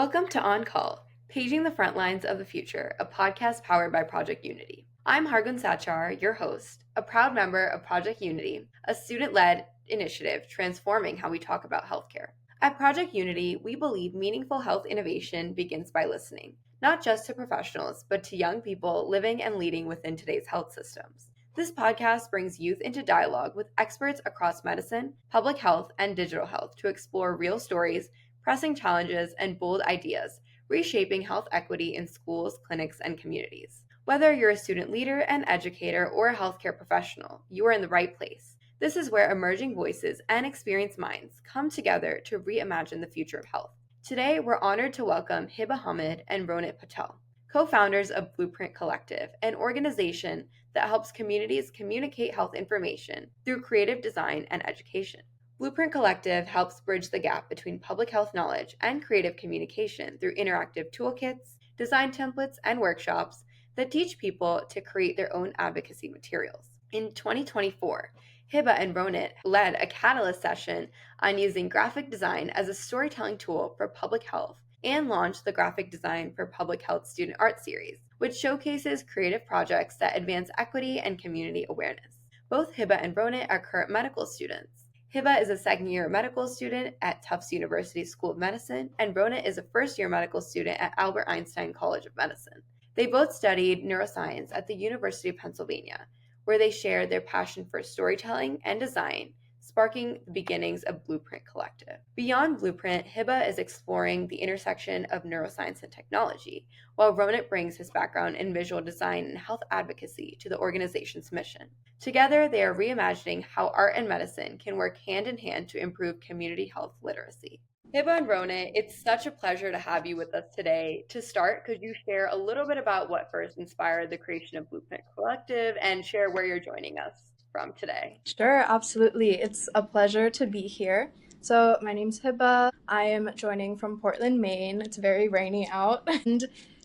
Welcome to On Call, Paging the Frontlines of the Future, a podcast powered by Project Unity. I'm Hargun Sachar, your host, a proud member of Project Unity, a student-led initiative transforming how we talk about healthcare. At Project Unity, we believe meaningful health innovation begins by listening, not just to professionals, but to young people living and leading within today's health systems. This podcast brings youth into dialogue with experts across medicine, public health, and digital health to explore real stories, pressing challenges, and bold ideas, reshaping health equity in schools, clinics, and communities. Whether you're a student leader, an educator, or a healthcare professional, you are in the right place. This is where emerging voices and experienced minds come together to reimagine the future of health. Today, we're honored to welcome Hiba Hamid and Ronit Patel, co-founders of Blueprint Collective, an organization that helps communities communicate health information through creative design and education. Blueprint Collective helps bridge the gap between public health knowledge and creative communication through interactive toolkits, design templates, and workshops that teach people to create their own advocacy materials. In 2024, Hiba and Ronit led a catalyst session on using graphic design as a storytelling tool for public health and launched the Graphic Design for Public Health Student Art Series, which showcases creative projects that advance equity and community awareness. Both Hiba and Ronit are current medical students. Hiba is a second-year medical student at Tufts University School of Medicine, and Ronit is a first-year medical student at Albert Einstein College of Medicine. They both studied neuroscience at the University of Pennsylvania, where they shared their passion for storytelling and design, sparking the beginnings of Blueprint Collective. Beyond Blueprint, Hiba is exploring the intersection of neuroscience and technology, while Ronit brings his background in visual design and health advocacy to the organization's mission. Together, they are reimagining how art and medicine can work hand in hand to improve community health literacy. Hiba and Ronit, it's such a pleasure to have you with us today. To start, could you share a little bit about what first inspired the creation of Blueprint Collective and share where you're joining us from today? Sure, absolutely. It's a pleasure to be here. So my name's Hiba. I am joining from Portland, Maine. It's very rainy out. And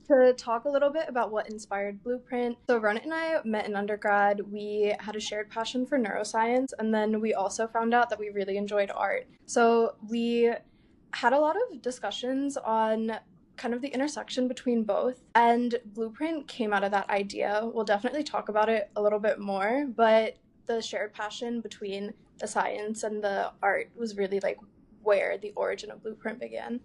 to talk a little bit about what inspired Blueprint. So Ronit and I met in undergrad. We had a shared passion for neuroscience, and then we also found out that we really enjoyed art. So we had a lot of discussions on kind of the intersection between both, and Blueprint came out of that idea. We'll definitely talk about it a little bit more, but the shared passion between the science and the art was really like where the origin of Blueprint began.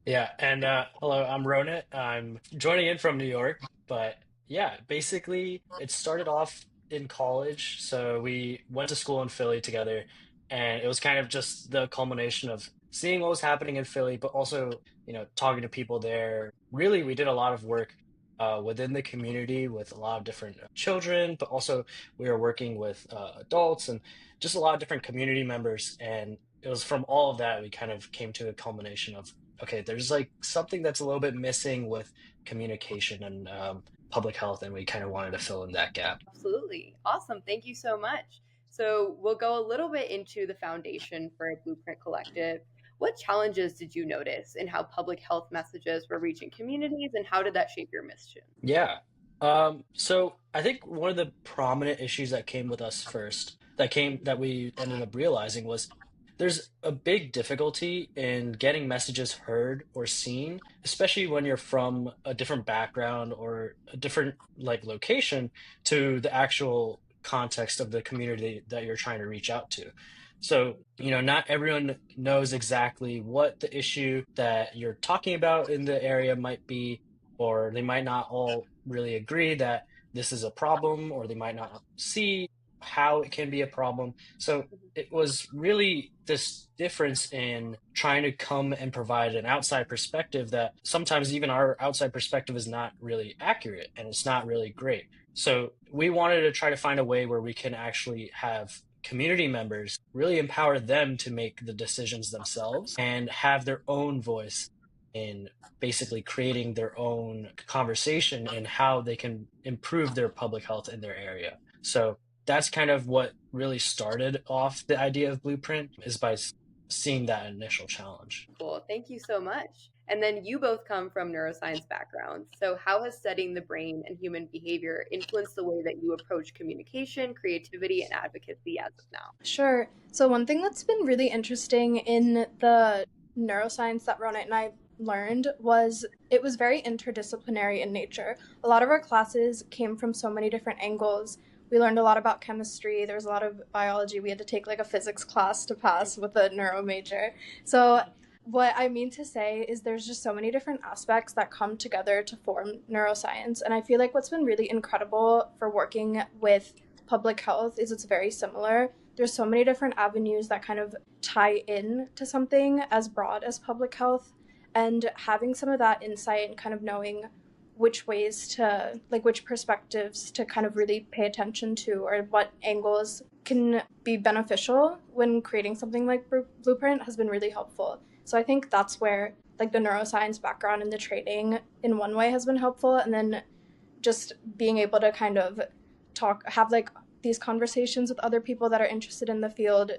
Yeah, and hello, I'm Ronit. I'm joining in from New York, but yeah, basically it started off in college. So we went to school in Philly together, and it was kind of just the culmination of seeing what was happening in Philly, but also, talking to people there. Really, we did a lot of work within the community with a lot of different children, but also we were working with adults and just a lot of different community members. And it was from all of that we kind of came to a culmination of, okay, there's like something that's a little bit missing with communication and public health, and we kind of wanted to fill in that gap. Absolutely. Awesome. Thank you so much. So we'll go a little bit into the foundation for Blueprint Collective. What challenges did you notice in how public health messages were reaching communities, and how did that shape your mission? Yeah. So I think one of the prominent issues that came with us first, that we ended up realizing was there's a big difficulty in getting messages heard or seen, especially when you're from a different background or a different like location to the actual context of the community that you're trying to reach out to. So, not everyone knows exactly what the issue that you're talking about in the area might be, or they might not all really agree that this is a problem, or they might not see how it can be a problem. So it was really this difference in trying to come and provide an outside perspective that sometimes even our outside perspective is not really accurate and it's not really great. So we wanted to try to find a way where we can actually have community members really empower them to make the decisions themselves and have their own voice in basically creating their own conversation and how they can improve their public health in their area. So that's kind of what really started off the idea of Blueprint, is by seeing that initial challenge. Cool. Thank you so much. And then you both come from neuroscience backgrounds. So how has studying the brain and human behavior influenced the way that you approach communication, creativity, and advocacy as of now? Sure. So one thing that's been really interesting in the neuroscience that Ronit and I learned was it was very interdisciplinary in nature. A lot of our classes came from so many different angles. We learned a lot about chemistry. There was a lot of biology. We had to take like a physics class to pass with a neuro major. So what I mean to say is there's just so many different aspects that come together to form neuroscience. And I feel like what's been really incredible for working with public health is it's very similar. There's so many different avenues that kind of tie in to something as broad as public health, and having some of that insight and kind of knowing which ways to, like, which perspectives to kind of really pay attention to, or what angles can be beneficial when creating something like Blueprint has been really helpful. So I think that's where like the neuroscience background and the training in one way has been helpful, and then just being able to kind of have like these conversations with other people that are interested in the field.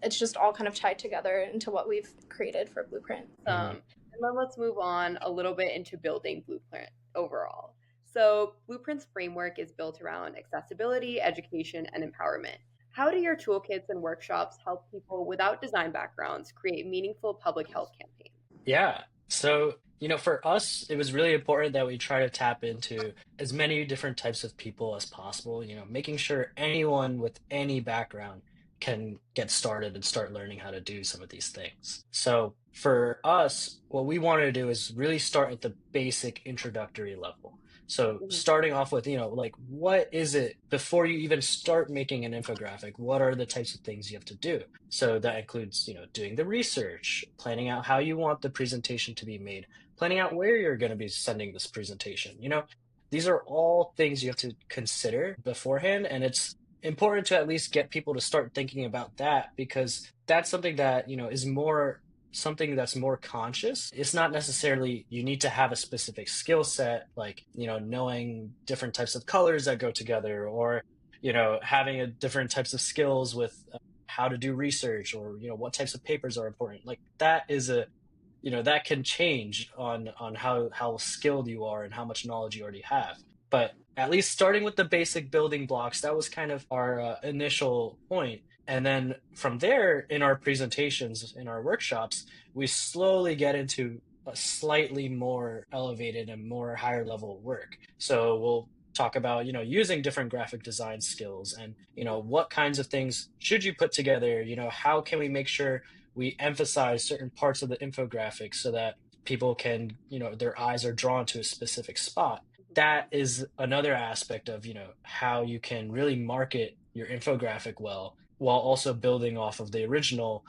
It's just all kind of tied together into what we've created for Blueprint. And then let's move on a little bit into building Blueprint overall. So Blueprint's framework is built around accessibility, education, and empowerment. How do your toolkits and workshops help people without design backgrounds create meaningful public health campaigns? Yeah. So, for us, it was really important that we try to tap into as many different types of people as possible, making sure anyone with any background can get started and start learning how to do some of these things. So, for us, what we wanted to do is really start at the basic introductory level. So, starting off with, like, what is it before you even start making an infographic? What are the types of things you have to do? So, that includes, doing the research, planning out how you want the presentation to be made, planning out where you're going to be sending this presentation. These are all things you have to consider beforehand. And it's important to at least get people to start thinking about that, because that's something that, is more something that's more conscious. It's not necessarily you need to have a specific skill set, like, knowing different types of colors that go together, or, having different types of skills with how to do research, or, what types of papers are important. Like that is that can change on how skilled you are and how much knowledge you already have. But at least starting with the basic building blocks, that was kind of our initial point. And then from there, in our presentations, in our workshops, we slowly get into a slightly more elevated and more higher level work. So we'll talk about, using different graphic design skills, and, what kinds of things should you put together? How can we make sure we emphasize certain parts of the infographic so that people can, their eyes are drawn to a specific spot. That is another aspect of, how you can really market your infographic well, while also building off of the original,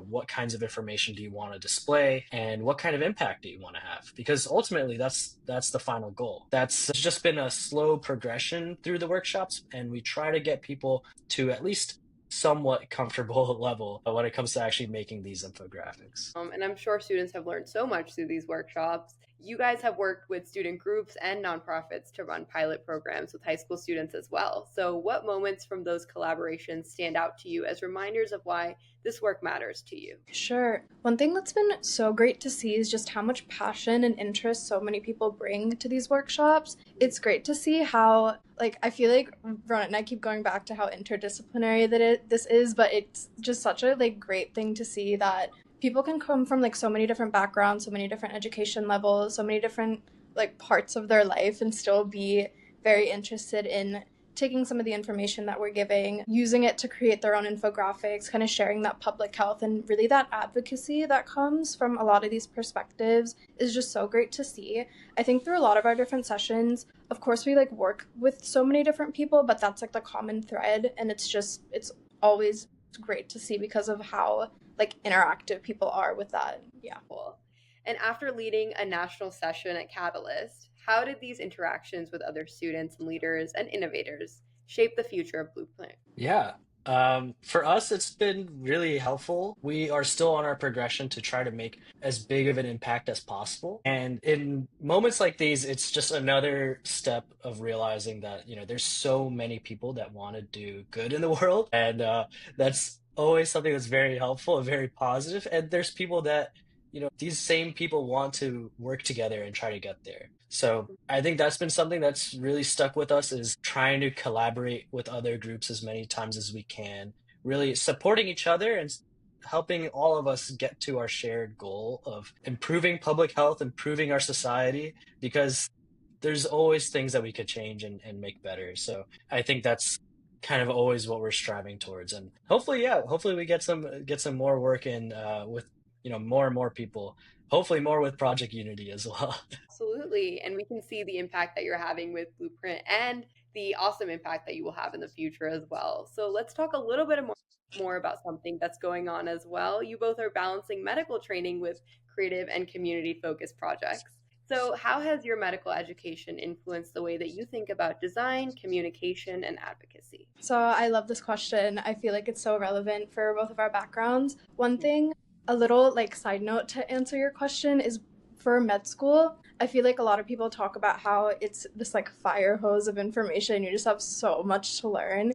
what kinds of information do you want to display, and what kind of impact do you want to have? Because ultimately that's the final goal. That's just been a slow progression through the workshops, and we try to get people to at least somewhat comfortable level when it comes to actually making these infographics. And I'm sure students have learned so much through these workshops. You guys have worked with student groups and nonprofits to run pilot programs with high school students as well. So what moments from those collaborations stand out to you as reminders of why this work matters to you? Sure. One thing that's been so great to see is just how much passion and interest so many people bring to these workshops. It's great to see how, like, I feel like Ronit and I keep going back to how interdisciplinary this is, but it's just such a great thing to see that people can come from so many different backgrounds, so many different education levels, so many different parts of their life, and still be very interested in taking some of the information that we're giving, using it to create their own infographics, kind of sharing that public health, and really that advocacy that comes from a lot of these perspectives is just so great to see. I think through a lot of our different sessions, of course, we work with so many different people, but that's the common thread, and it's always great to see because of how interactive people are with that. Yeah. Cool. And after leading a national session at Catalyst, how did these interactions with other students and leaders and innovators shape the future of Blueprint? Yeah. For us, it's been really helpful. We are still on our progression to try to make as big of an impact as possible. And in moments like these, it's just another step of realizing that, there's so many people that want to do good in the world. And that's always something that's very helpful and very positive. And there's people that, these same people want to work together and try to get there. So I think that's been something that's really stuck with us, is trying to collaborate with other groups as many times as we can, really supporting each other and helping all of us get to our shared goal of improving public health, improving our society, because there's always things that we could change and make better. So I think that's kind of always what we're striving towards. And hopefully, yeah, hopefully we get some more work in with more and more people. Hopefully more with Project Unity as well. Absolutely. And we can see the impact that you're having with Blueprint and the awesome impact that you will have in the future as well. So let's talk a little bit more about something that's going on as well. You both are balancing medical training with creative and community focused projects. So, how has your medical education influenced the way that you think about design, communication, and advocacy? So I love this question. I feel like it's so relevant for both of our backgrounds. One thing, a little like side note to answer your question is for med school, I feel like a lot of people talk about how it's this like fire hose of information. You just have so much to learn.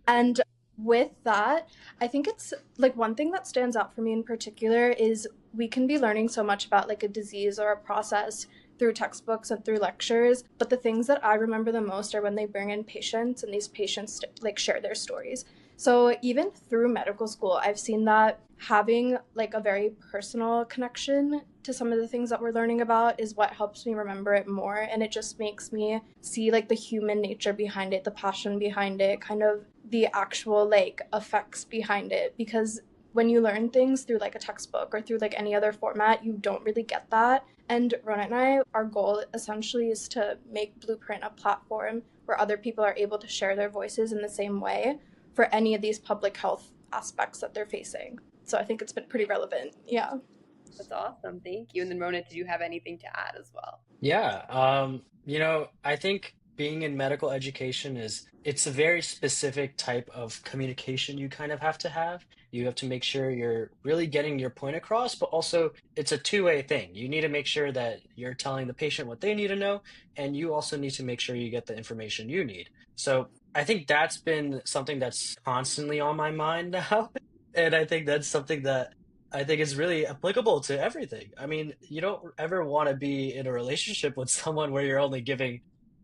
And with that, I think it's like one thing that stands out for me in particular is we can be learning so much about like a disease or a process through textbooks and through lectures, but the things that I remember the most are when they bring in patients and these patients like share their stories. So even through medical school, I've seen that having like a very personal connection to some of the things that we're learning about is what helps me remember it more, and it just makes me see like the human nature behind it, the passion behind it, kind of the actual like effects behind it, because when you learn things through like a textbook or through like any other format, you don't really get that. And Ronit and I, our goal essentially is to make Blueprint a platform where other people are able to share their voices in the same way for any of these public health aspects that they're facing. So I think it's been pretty relevant. Yeah. That's awesome. Thank you. And then, Rona, did you have anything to add as well? Yeah, I think being in medical education it's a very specific type of communication you kind of have to have. You have to make sure you're really getting your point across, but also it's a two-way thing. You need to make sure that you're telling the patient what they need to know, and you also need to make sure you get the information you need. So I think that's been something that's constantly on my mind now. And I think that's something that I think is really applicable to everything. I mean, you don't ever want to be in a relationship with someone where you're only giving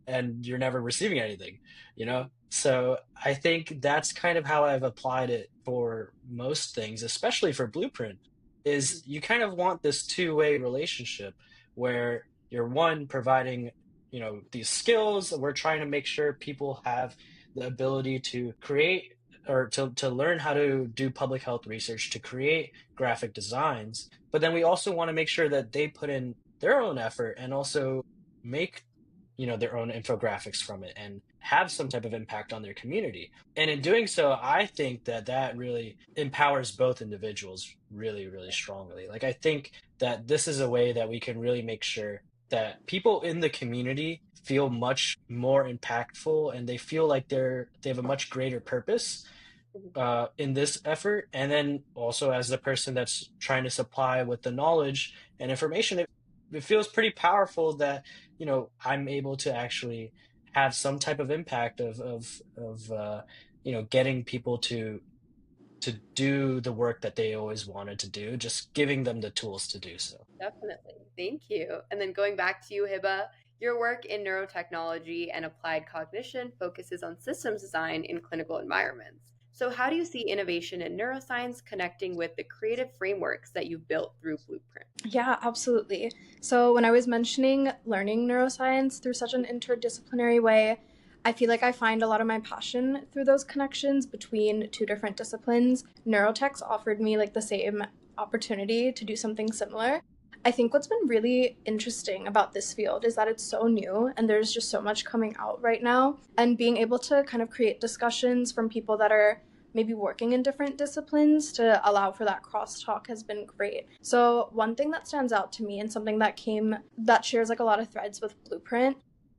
and you're never receiving anything, you know? So I think that's kind of how I've applied it for most things, especially for Blueprint, is you kind of want this two-way relationship where you're one providing, these skills. We're trying to make sure people have the ability to create or to learn how to do public health research, to create graphic designs. But then we also want to make sure that they put in their own effort and also make their own infographics from it and have some type of impact on their community. And in doing so, I think that really empowers both individuals really, really strongly. Like, I think that this is a way that we can really make sure that people in the community feel much more impactful, and they feel like they have a much greater purpose in this effort. And then also, as the person that's trying to supply with the knowledge and information, it feels pretty powerful that I'm able to actually have some type of impact of getting people to do the work that they always wanted to do, just giving them the tools to do so. Definitely. Thank you. And then going back to you, Hiba, your work in neurotechnology and applied cognition focuses on systems design in clinical environments. So, how do you see innovation in neuroscience connecting with the creative frameworks that you've built through Blueprint? Yeah, absolutely. So when I was mentioning learning neuroscience through such an interdisciplinary way, I feel like I find a lot of my passion through those connections between two different disciplines. Neurotechs offered me like the same opportunity to do something similar. I think what's been really interesting about this field is that it's so new and there's just so much coming out right now. And being able to kind of create discussions from people that are maybe working in different disciplines to allow for that crosstalk has been great. So one thing that stands out to me and something that shares like a lot of threads with Blueprint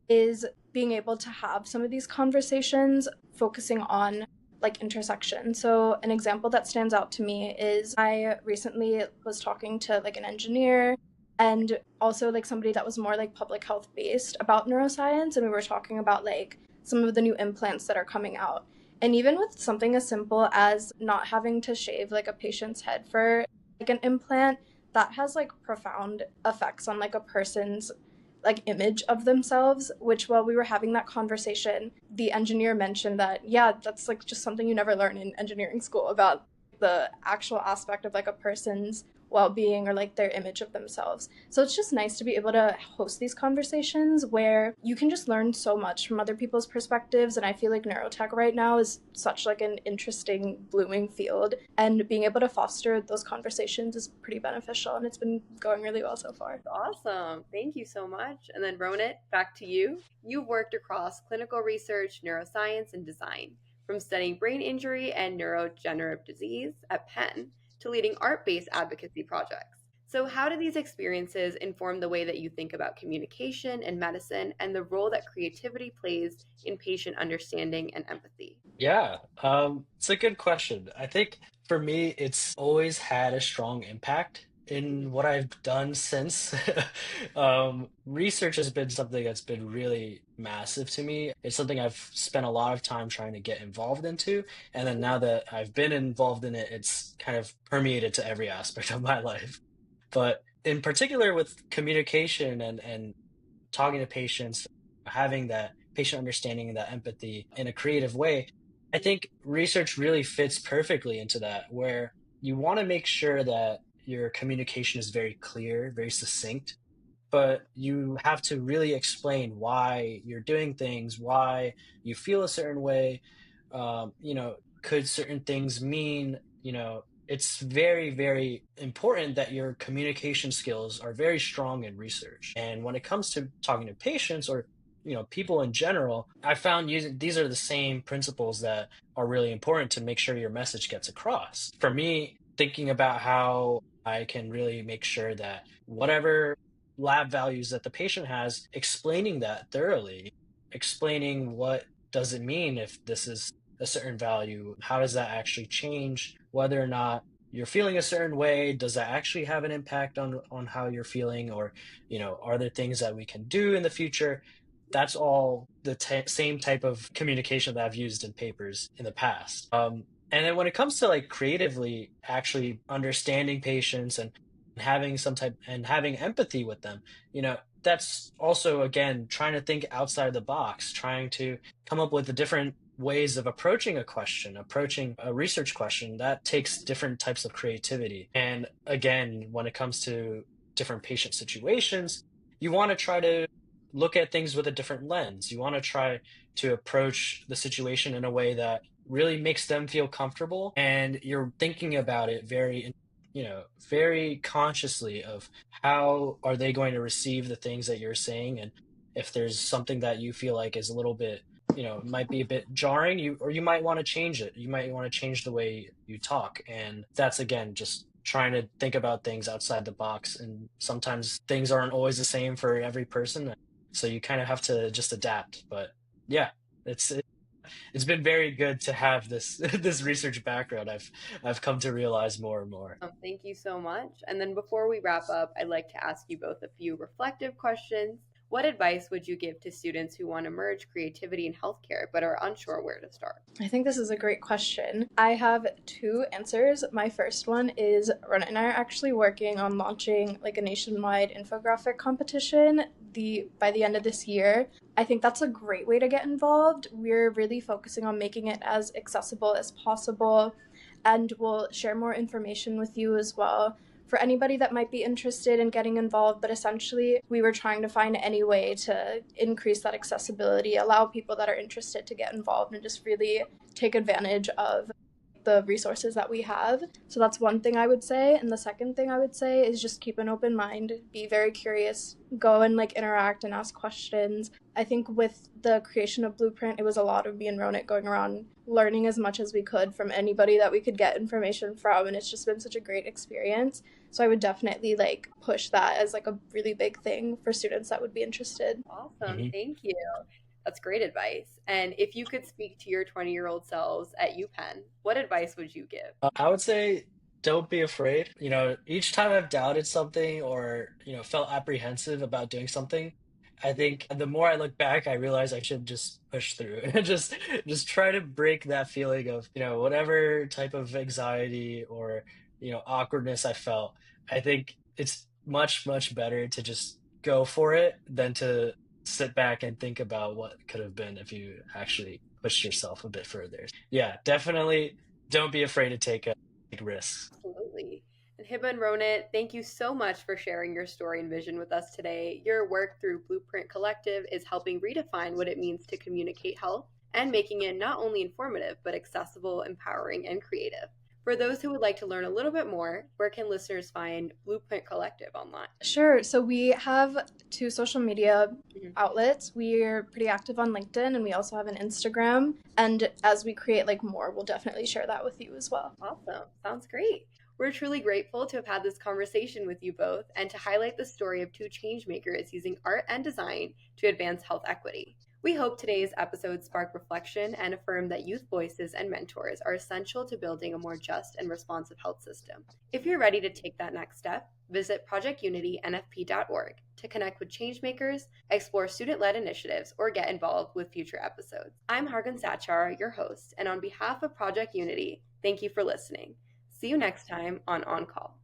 is being able to have some of these conversations focusing on like intersection. So an example that stands out to me is I recently was talking to like an engineer and also like somebody that was more like public health based about neuroscience, and we were talking about like some of the new implants that are coming out. And even with something as simple as not having to shave like a patient's head for like an implant, that has like profound effects on like a person's like image of themselves, which while we were having that conversation, the engineer mentioned that, yeah, that's like just something you never learn in engineering school about the actual aspect of like a person's well-being or like their image of themselves. So it's just nice to be able to host these conversations where you can just learn so much from other people's perspectives. And I feel like neurotech right now is such like an interesting blooming field, and being able to foster those conversations is pretty beneficial, and it's been going really well so far. Awesome. Thank you so much. And then Ronit, back to you. You've worked across clinical research, neuroscience, and design, from studying brain injury and neurodegenerative disease at Penn to leading art-based advocacy projects. So how do these experiences inform the way that you think about communication in medicine and the role that creativity plays in patient understanding and empathy? Yeah, it's a good question. I think for me, it's always had a strong impact in what I've done since. Research has been something that's been really massive to me. It's something I've spent a lot of time trying to get involved into. And then now that I've been involved in it, it's kind of permeated to every aspect of my life. But in particular with communication and talking to patients, having that patient understanding and that empathy in a creative way, I think research really fits perfectly into that, where you want to make sure that your communication is very clear, very succinct, but you have to really explain why you're doing things, why you feel a certain way. Could certain things mean, it's very, very important that your communication skills are very strong in research. And when it comes to talking to patients or people in general, I found using these are the same principles that are really important to make sure your message gets across. For me, thinking about how I can really make sure that whatever lab values that the patient has, explaining that thoroughly, explaining what does it mean if this is a certain value, how does that actually change whether or not you're feeling a certain way, does that actually have an impact on how you're feeling, or are there things that we can do in the future? That's all the same type of communication that I've used in papers in the past. And then when it comes to like creatively actually understanding patients and having empathy with them, that's also again trying to think outside the box, trying to come up with the different ways of approaching a question, approaching a research question that takes different types of creativity. And again, when it comes to different patient situations, you want to try to look at things with a different lens. You want to try to approach the situation in a way that really makes them feel comfortable, and you're thinking about it very consciously of how are they going to receive the things that you're saying. And if there's something that you feel like is a little bit might be a bit jarring, you might want to change it. You might want to change the way you talk. And that's again just trying to think about things outside the box. And sometimes things aren't always the same for every person, so you kind of have to just adapt. But yeah, it's been very good to have this this research background. I've come to realize more and more. Thank you so much. And then before we wrap up, I'd like to ask you both a few reflective questions. What advice would you give to students who want to merge creativity and healthcare but are unsure where to start? I think this is a great question. I have two answers. My first one is Ronit and I are actually working on launching like a nationwide infographic competition by the end of this year. I think that's a great way to get involved. We're really focusing on making it as accessible as possible, and we'll share more information with you as well for anybody that might be interested in getting involved. But essentially, we were trying to find any way to increase that accessibility, allow people that are interested to get involved, and just really take advantage of the resources that we have. So that's one thing I would say. And the second thing I would say is just keep an open mind, be very curious, go and like interact and ask questions. I think with the creation of Blueprint, it was a lot of me and Ronit going around learning as much as we could from anybody that we could get information from, and it's just been such a great experience. So I would definitely like push that as like a really big thing for students that would be interested. Awesome. Mhm. Thank you. That's great advice. And if you could speak to your 20-year-old selves at UPenn, what advice would you give? I would say don't be afraid. Each time I've doubted something or, felt apprehensive about doing something, I think the more I look back, I realize I should just push through and just try to break that feeling of, whatever type of anxiety or, awkwardness I felt. I think it's much, much better to just go for it than to sit back and think about what could have been if you actually pushed yourself a bit further. Yeah, definitely don't be afraid to take risks. Absolutely. And Hiba and Ronit, thank you so much for sharing your story and vision with us today. Your work through Blueprint Collective is helping redefine what it means to communicate health and making it not only informative, but accessible, empowering, and creative. For those who would like to learn a little bit more, where can listeners find Blueprint Collective online? Sure. So we have 2 social media outlets. We're pretty active on LinkedIn, and we also have an Instagram. And as we create more, we'll definitely share that with you as well. Awesome. Sounds great. We're truly grateful to have had this conversation with you both and to highlight the story of 2 changemakers using art and design to advance health equity. We hope today's episode sparked reflection and affirmed that youth voices and mentors are essential to building a more just and responsive health system. If you're ready to take that next step, visit projectunitynfp.org to connect with changemakers, explore student-led initiatives, or get involved with future episodes. I'm Hargun Sachar, your host, and on behalf of Project Unity, thank you for listening. See you next time on On Call.